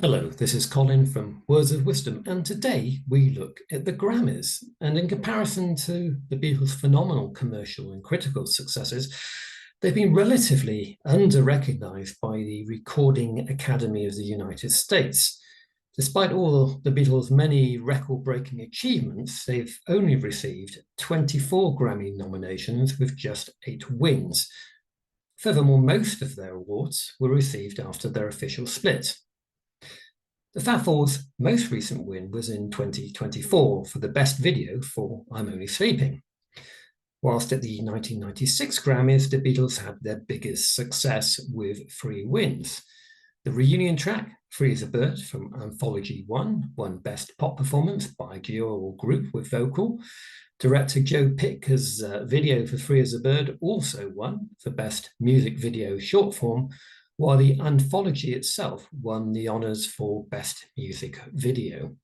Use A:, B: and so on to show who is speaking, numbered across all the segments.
A: Hello, this is Colin from Words of Wisdom, and today we look at the Grammys. And in comparison to the Beatles' phenomenal commercial and critical successes, they've been relatively under-recognized by the Recording Academy of the United States. Despite all the Beatles' many record-breaking achievements, they've only received 24 Grammy nominations with just 8 wins. Furthermore, most of their awards were received after their official split. The Fab Four's most recent win was in 2024 for the best video for I'm Only Sleeping. Whilst at the 1996 Grammys, the Beatles had their biggest success with 3 wins. The reunion track, Free as a Bird from Anthology 1, won Best Pop Performance by duo or group with vocal. Director Joe Picker's video for Free as a Bird also won for Best Music Video Short Form, while the anthology itself won the honours for Best Music Video.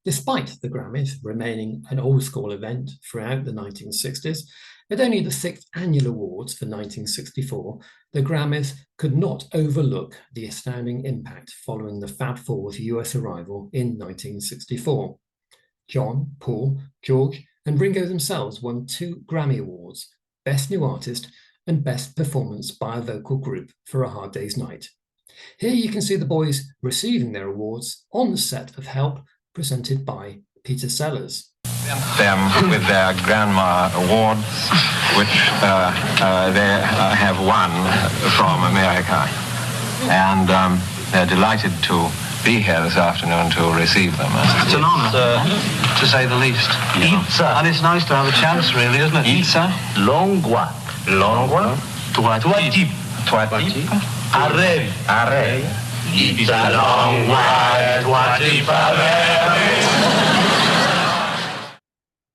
A: Despite the Grammys remaining an old-school event throughout the 1960s, at only the 6th annual awards for 1964, the Grammys could not overlook the astounding impact following the Fab Four's US arrival in 1964. John, Paul, George, and Ringo themselves won 2 Grammy Awards, Best New Artist and Best Performance by a Vocal Group for A Hard Day's Night. Here you can see the boys receiving their awards on the set of Help, presented by Peter Sellers.
B: Them with their Grandma Awards, which they have won from America. And they're delighted to be here this afternoon to receive them.
C: It's an honour, to say the least. And it's nice to have a chance, really, isn't it?
D: Itza, longua,
C: Toi type.
D: arrev, arrev. Itza, longua, toi type, arrev.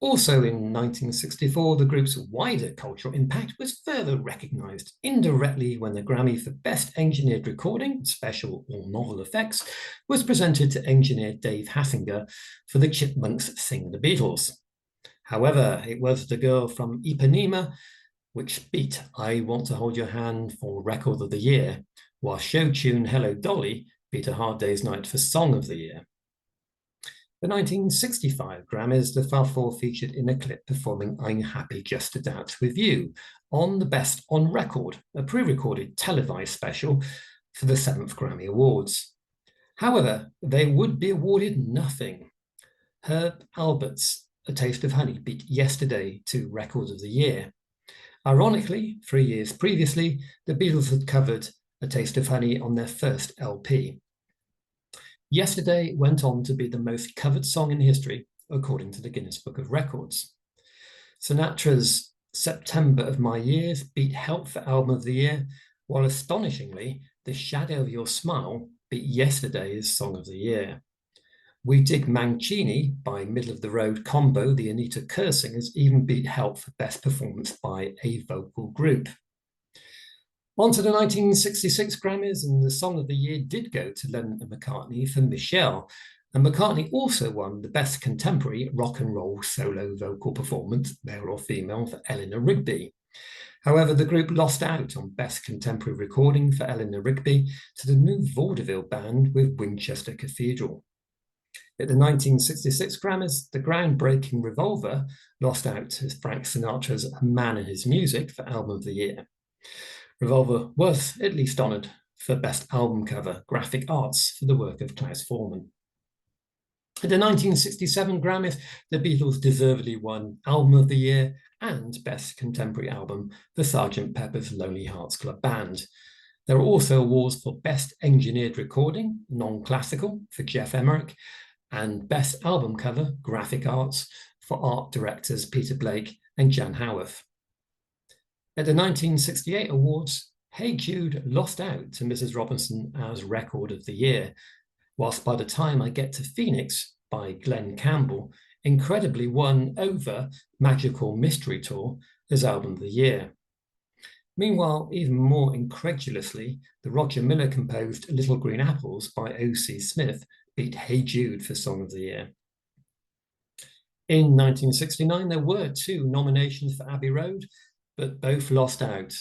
A: Also in 1964, the group's wider cultural impact was further recognised indirectly when the Grammy for Best Engineered Recording, Special or Novel Effects, was presented to engineer Dave Hassinger for the Chipmunks' Sing the Beatles. However, it was The Girl from Ipanema which beat I Want to Hold Your Hand for Record of the Year, while show tune Hello Dolly beat A Hard Day's Night for Song of the Year. The 1965 Grammys, the Fab Four featured in a clip performing I'm Happy Just to Dance With You on the Best on Record, a pre-recorded televised special for the 7th Grammy Awards. However, they would be awarded nothing. Herb Albert's A Taste of Honey beat Yesterday to Record of the Year. Ironically, 3 years previously, the Beatles had covered A Taste of Honey on their first LP. Yesterday went on to be the most covered song in history, according to the Guinness Book of Records. Sinatra's September of My Years beat Help for Album of the Year, while astonishingly, The Shadow of Your Smile beat Yesterday's Song of the Year. We Dig Mancini by Middle of the Road combo, the Anita Kerr Singers, even beat Help for Best Performance by a Vocal Group. On to the 1966 Grammys, and the Song of the Year did go to Lennon and McCartney for Michelle, and McCartney also won the Best Contemporary Rock and Roll Solo Vocal Performance, male or female, for Eleanor Rigby. However, the group lost out on Best Contemporary Recording for Eleanor Rigby to the new Vaudeville Band with Winchester Cathedral. At the 1966 Grammys, the groundbreaking Revolver lost out to Frank Sinatra's A Man and His Music for Album of the Year. Revolver was at least honoured for Best Album Cover, Graphic Arts for the work of Klaus Voormann. At the 1967 Grammys, the Beatles deservedly won Album of the Year and Best Contemporary Album for Sgt. Pepper's Lonely Hearts Club Band. There were also awards for Best Engineered Recording, Non-Classical, for Geoff Emerick, and Best Album Cover, Graphic Arts, for art directors Peter Blake and Jan Howarth. At the 1968 awards, Hey Jude lost out to Mrs. Robinson as Record of the Year, whilst By the Time I Get to Phoenix by Glenn Campbell incredibly won over Magical Mystery Tour as Album of the Year. Meanwhile, even more incredulously, the Roger Miller composed Little Green Apples by O.C. Smith beat Hey Jude for Song of the Year. In 1969, there were 2 nominations for Abbey Road, but both lost out.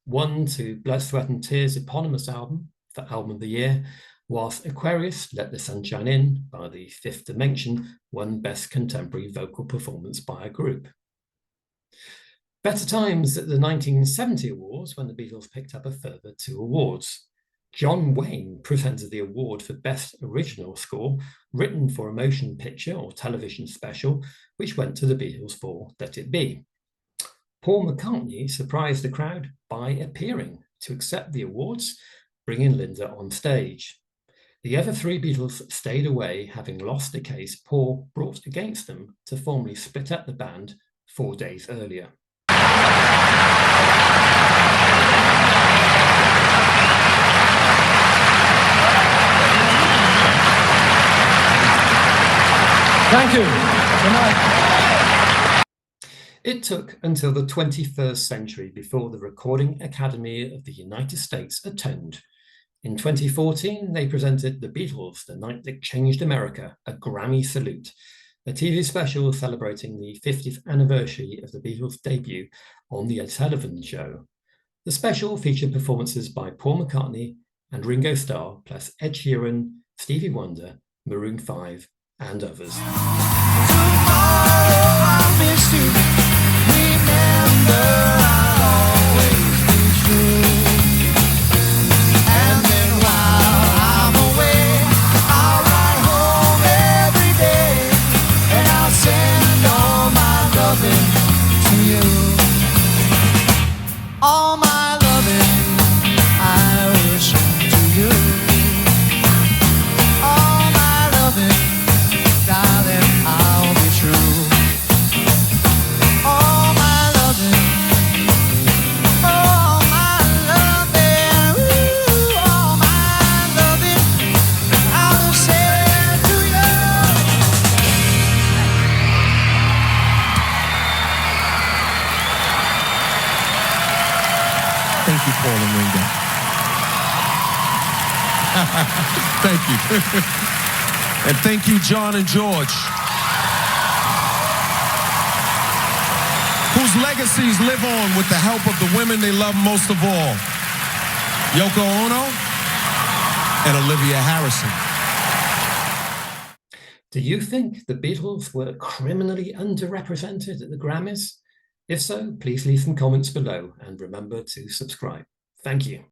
A: One to Blood, Sweat and Tears' eponymous album for Album of the Year, whilst Aquarius, Let the Sunshine In by the Fifth Dimension won Best Contemporary Vocal Performance by a Group. Better times at the 1970 awards when the Beatles picked up a further 2 awards. John Wayne presented the award for Best Original Score, written for a motion picture or television special, which went to the Beatles for Let It Be. Paul McCartney surprised the crowd by appearing to accept the awards, bringing Linda on stage. The other 3 Beatles stayed away, having lost the case Paul brought against them to formally split up the band 4 days earlier.
E: Thank you. Good night.
A: It took until the 21st century before the Recording Academy of the United States atoned. In 2014, they presented The Beatles, The Night That Changed America, a Grammy Salute, a TV special celebrating the 50th anniversary of the Beatles' debut on The Ed Sullivan Show. The special featured performances by Paul McCartney and Ringo Starr, plus Ed Sheeran, Stevie Wonder, Maroon 5, and others.
F: Thank you, Paul and Ringo. Thank you. And thank you, John and George, whose legacies live on with the help of the women they love most of all, Yoko Ono and Olivia Harrison.
A: Do you think the Beatles were criminally underrepresented at the Grammys? If so, please leave some comments below and remember to subscribe. Thank you.